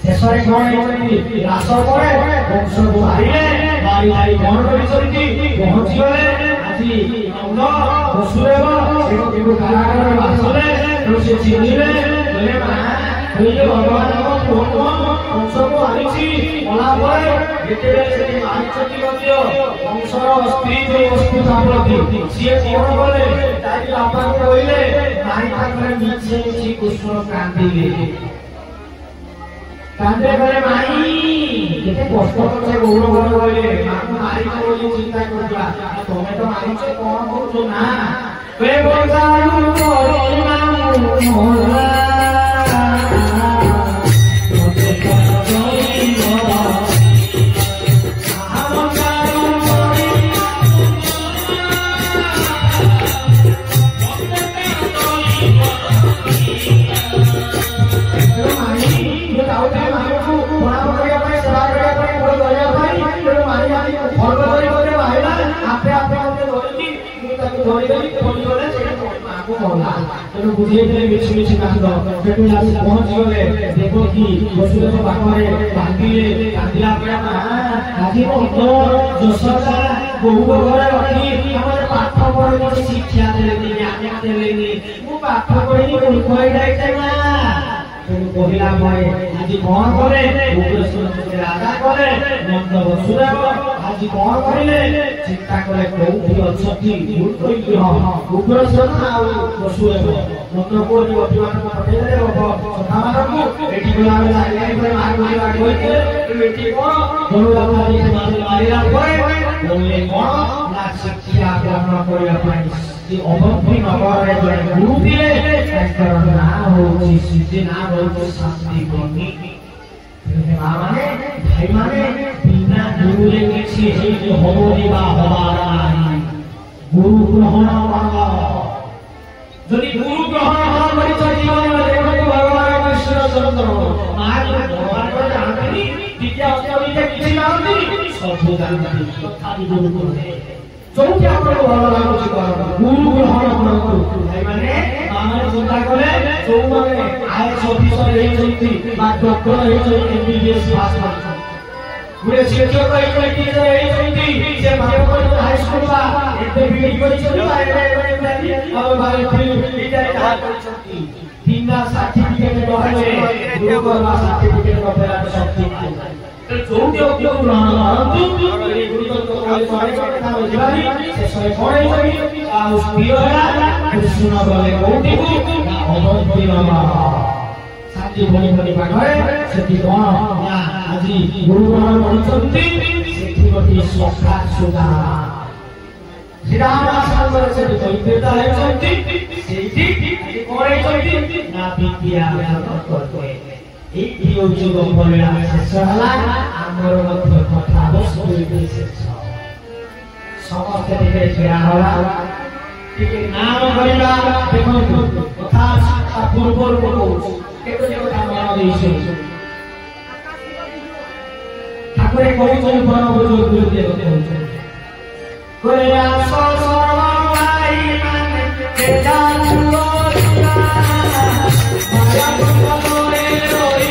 शेषरे कौन रास पर वंश को मारे मारी कौन कर पहुंची गले आज नंद वसुदेव से कारागार बासले से चिन्हले बोले भगवान वंश को आनी गला जिते मारी वंशर स्त्री जो वस्तु प्रति सी कौन कले बापा को कहले मारी मिछे मिछी कृष्ण कांदिले कांदे करे माई केते कष्ट करछे गौर गौर बोले माको मारी बोली चिंता करला तमे तो मारिछे कोन करछो ना वे बोलसारु कोरी मामु मोरा मते कोई मोरा बुझे मिछ मिछ कांद पहुंच गले देखो कि वसुदेव बापारे कांदिले कांदिला आज जशोदा बहु घरे रखी हमर पाठ पढ़े शिक्षा देलेनी ज्ञान देलेनी मु पाठ पढ़ी कोई जाइते ना कहिला भाई आज कौन करे उग्रसेन राजा करे नंद वसुदेव आज कौन करिले चिंता करे कोठी अछती उग्रसेन आ वसुदेव नंद को अभिमान पठेले सखामानकु एठी गला लागे पर मार कोइते एठी को धनुराधारी मारिला परे बोले कोन ना शिक्षा ग्रहण करिया पाई अवधि नगर गुरु थे नाम हूँ सिद्धि नाम हूँ शांति बनी माने भाई माने बिना गुरु किसी हबनी हबार गुरु ग्रहण जदि गुरु ग्रहण जीवन में भगवान कृष्ण चंद्र भगवान को जानते विद्या किसी जानती सब जानती गुरु जोकि आपको भल लागुची गुरु ग्रहण करतु भाई माने आमर चिंता कले जो माने आईएएस ऑफिसर हे जंती बा डॉक्टर हे जंती एमबीबीएस पास करछन गुरे शिक्षक हे टीचर हे जंती से भागवत हाई स्कूल बा एते बीडी करिछन बा अब भाई टीचर का करिछन बिना सर्टिफिकेट रहले गुरु का सर्टिफिकेट कपड़ा शक्ति जोकि उपयोग ग्रहण करतु गुरु तो सारे कथा बुझारी से पढ़े करी आ उस पियरा कृष्ण बोले कोठी को अवधि नगर साथी बोली बोली पाखरे सेठी कोन आज गुरु ग्रहण करछंती सेठी गोटी सखा सुदा श्रीराम आश्रम से दैत्यता है चंती सेठी कोरे चंती ना विद्या करते এই যুগ বলেরা শেষ হলা আমার মধ্যে কথা বস্তু শেষ সমস্ত দিকে ছেড়া হলা ঠিক নাম করিবা দেখো কথা পূর্বর কହୁଛି কেতে কথা মনে ଦେଇছে ঠাকুরে কହୁଛନ୍ତି বড় বড় গুরু দিয়ে কହୁଛନ୍ତି কইরা সর্বমাই মানে তেজা লুয়া মায়া বন্দরে রই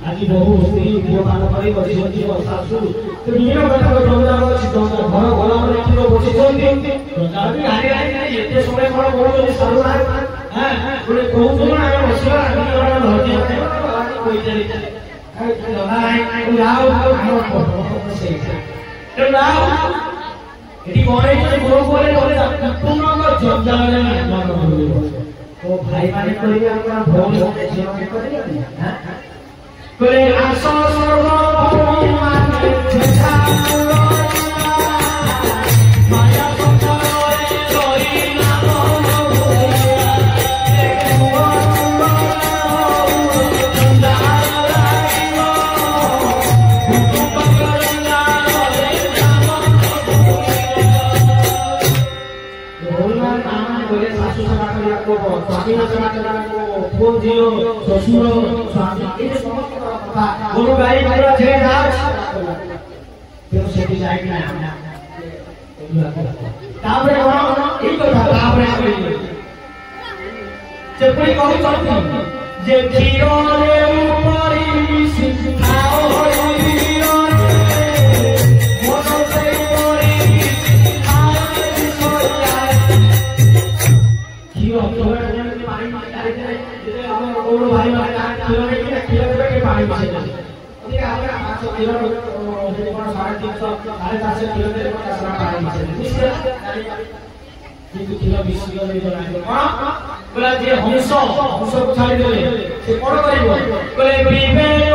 आज बहु स्त्री झील मान बसी सासू तो निर बेटा जमीदार घर घर में बसी समय कौन बोल सारू गोटे कहूँ बसवा तो भाई माने करिया अपना भौल होते जीवन में करिया हां करे आसो सर्व भौल माने जेठा माया संसारे रोई नाम भोलिया एक भगवान नाम କହିଲେ ଶାଶୁ ସେବା କରିବାକୁ ସ୍ୱାମୀର ସେବା କରିବାକୁ ପୁଅ ଝିଅ ଶ୍ୱଶୁର ସ୍ୱାମୀ ଏ ସମସ୍ତଙ୍କର କଥା ଗୋରୁ ଗାଈ ପୁରା ଯେ ଯାହା ତେଣୁ ସେଠି ଯାଇକି ତାପରେ କଣ ଏଇ କଥା ତାପରେ ସେପରି କହୁଛନ୍ତି ଯେ କ୍ଷୀରରେ ଉପରି ସିଂହାଓ भाई पानी हंस हंस को छाड़ी देले से कौन करिवो बोले विवेक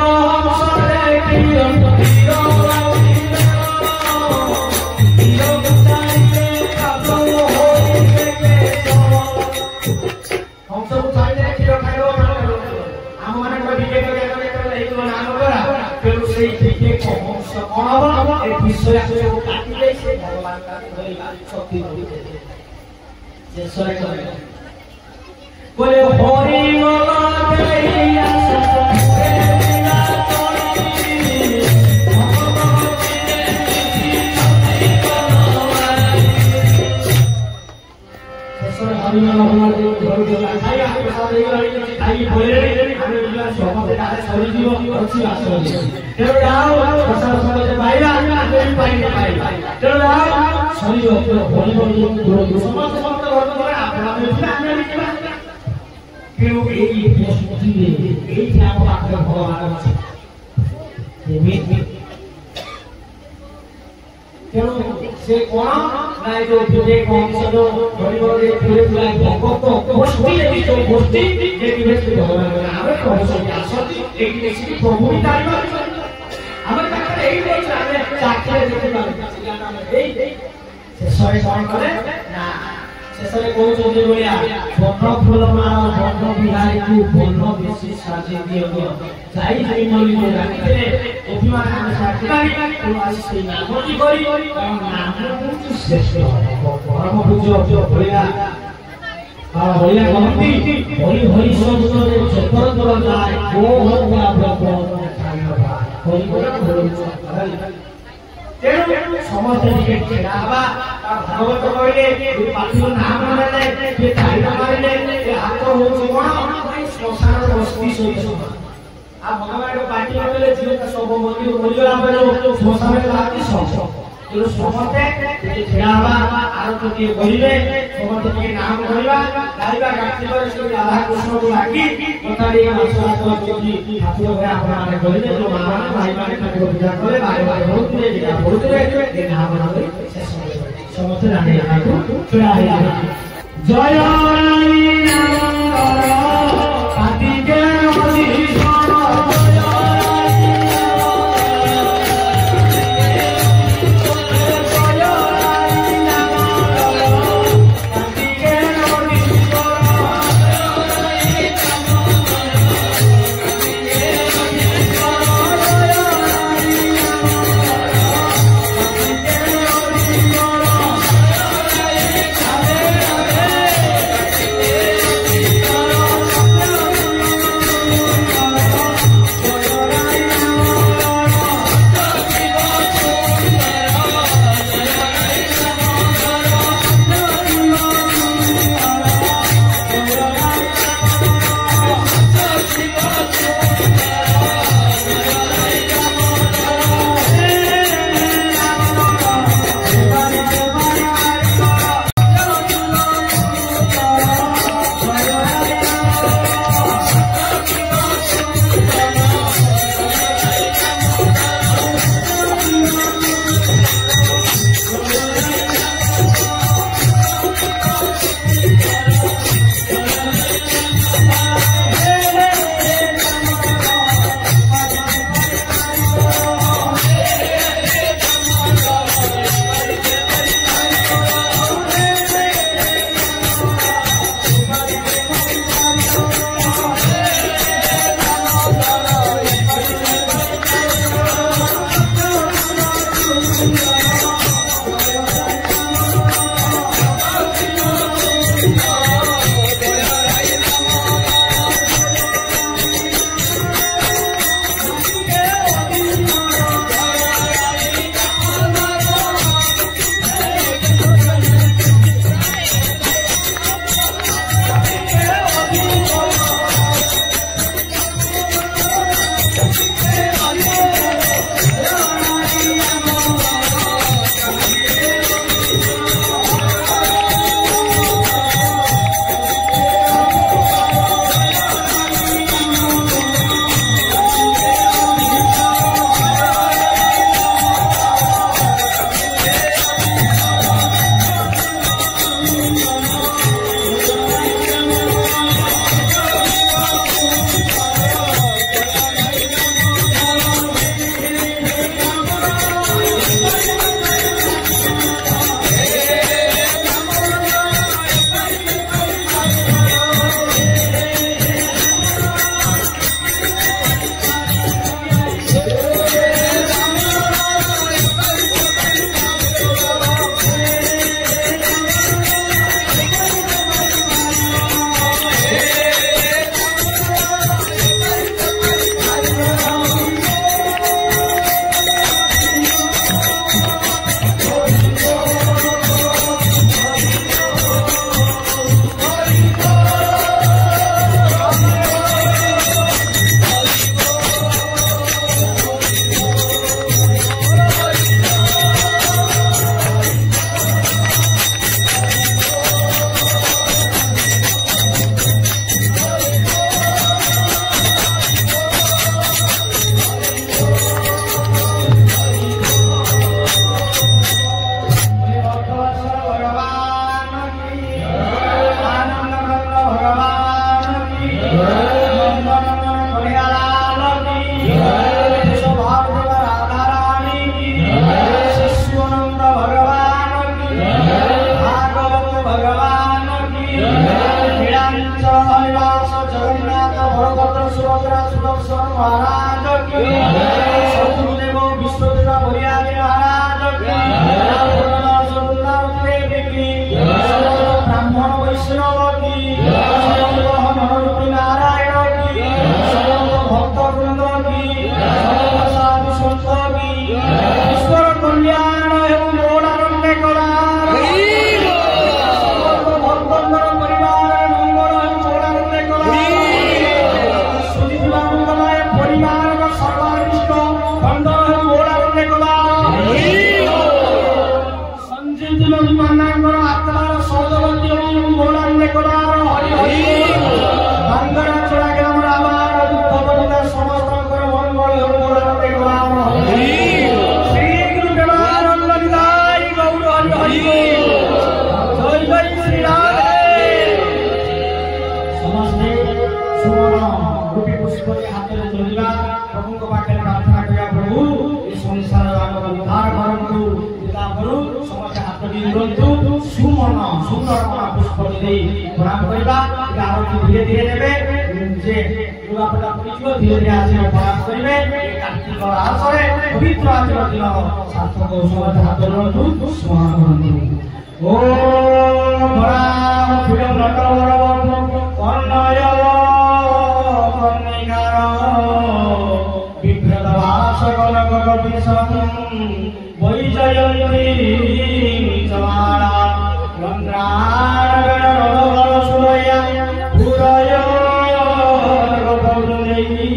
हंस को छाड़ी देले क्षीर खाइबो हम माने को विवेक नाम करा फिर से विवेक हंस कौन हो ए विषय को काटी दे से भगवान का शक्ति होई जे सरे करे बोले हरि मला गैया सतरे बिना तोड़ी ससुर हरि मला हमारे घर के खाया प्रसाद देई खाई बोले हमें बिना समझे काहे सरी जीव अच्छी आश्रय तेरे आओ प्रसाद समझे पाइला कोई पाई तेरे आओ सरी जो बोली बोली समस्त समस्त घर में अपना में क्यों यही स्मृति यही आप आकर भगवान क्यों से कौन ना जो विवेक कौन सब बड़ी बड़ी पूरे पूरा भक्त गोष्ठी है जो गोष्ठी ये विवेक भगवान हमें प्रभु से आसती एक किसी प्रभु ही तारीफ हमें कहते यही बोल रहे हैं चाके देते हैं से सॉरी कौन करे ना शेषରେ କହୁଛନ୍ତି ବଳିଆ ବନ ଫୁଲ ମାଳ ବନ ବିହାରୀକୁ ବନ ବେଶୀ ସାଜି ଦିଅ ଯାଇ ଯାଇ ମଲି ରାଖିଥିଲେ ଅଭିମାନ ଆମେ ସାଥିକାରୀ ତେଣୁ ଆସି ସେଇ ନାମଟି କରି ନାମ ହେଉଛି ଶ୍ରେଷ୍ଠ ପରମ ପୂଜ୍ୟ ବଳିଆ ବଳିଆ କହନ୍ତି ହରି ହରି ଶବ୍ଦରେ ଜଗତର ଯାଏ ଓ ହତ୍ୟା ବ୍ରତ ହରି तेणु समस्त टिके छेड़ा हवा भागवत कहले पाठिर नाम माने जे चाइना मारिले ए हाथ होची कोन श्मशान बस्ती सहित आ भगवान पाठी कहले जीव का सब मंदिर मरिगला बेलो श्मशान लागी सब तेणु समस्त टिके छेड़ा हवा आरती के कहिबे समस्त टिके नाम करिबा गाइबा गातिबर से राधा कृष्ण को लागी बताड़ी मासरा को जोगी ठाकुर भरे आपन माने कहिबे जो मामा भाई माने ठाकुर पूजा करे बारे बारे बहुत रे ये नाम नाम समस्त जाने ठाकुर छेड़ा है जय रानी नाम आदि के हरि नीलांचल हरिवास जगन्नाथ बलभद्र सुभद्रा सुदर्शन महाराज की शत्रुदेव विश्वदेव बलियाजी महाराज की देवी की ब्राह्मण वैष्णव की मनोरूपी नारायण की भक्त वृंद की साधु संत की ईश्वर कल्याण एवं मोड़ारण्य करा भक्तंगर परिवार मंगल एवं मोड़ारण्य करा सुधीवानंदमय परिवार का सर्वारिष्ट बंधन एवं मोड़ारण्य करा संजीव विमानांगर आत्मार सौदवती एवं मोड़ारण्य करा हरि हरि बांगरा चढ़ा ग्राम रामार दुग्धवनिता समस्त मंगल एवं मोड़ारण्य करा हरि श्री गुरु देवानंद निदाय गौर हरि हरि जय जय श्री राम समस्ते सुवर्ण रूपी पुष्प हाथ में जोड़िबा प्रभु को पाखे प्रार्थना करिया प्रभु इस संसार आगम उद्धार करंतु पिता प्रभु समस्त हाथ में जोड़ंतु सुमन सुंदर मना पुष्प दे प्रणाम करिबा आरती धीरे धीरे नेबे जे लुगापटा पुलिजो धीरे धीरे आसे प्रणाम करिबे कार्तिक आसरे पवित्र आचरण दिन सार्थक समस्त हाथ जोड़ंतु स्मरण करंतु ओम भराम फुलम नटवरम कर्णय कर्णिकार विभ्रतवास गणगण विषम वैजयन्ती चमाला वन्द्रागण रणगण सुरया पुरय गौरदेवी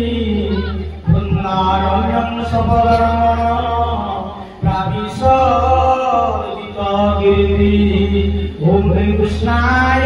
वृन्दारण्यं सबलरमण प्राविश गिरि ओम ह्रीं कृष्णाय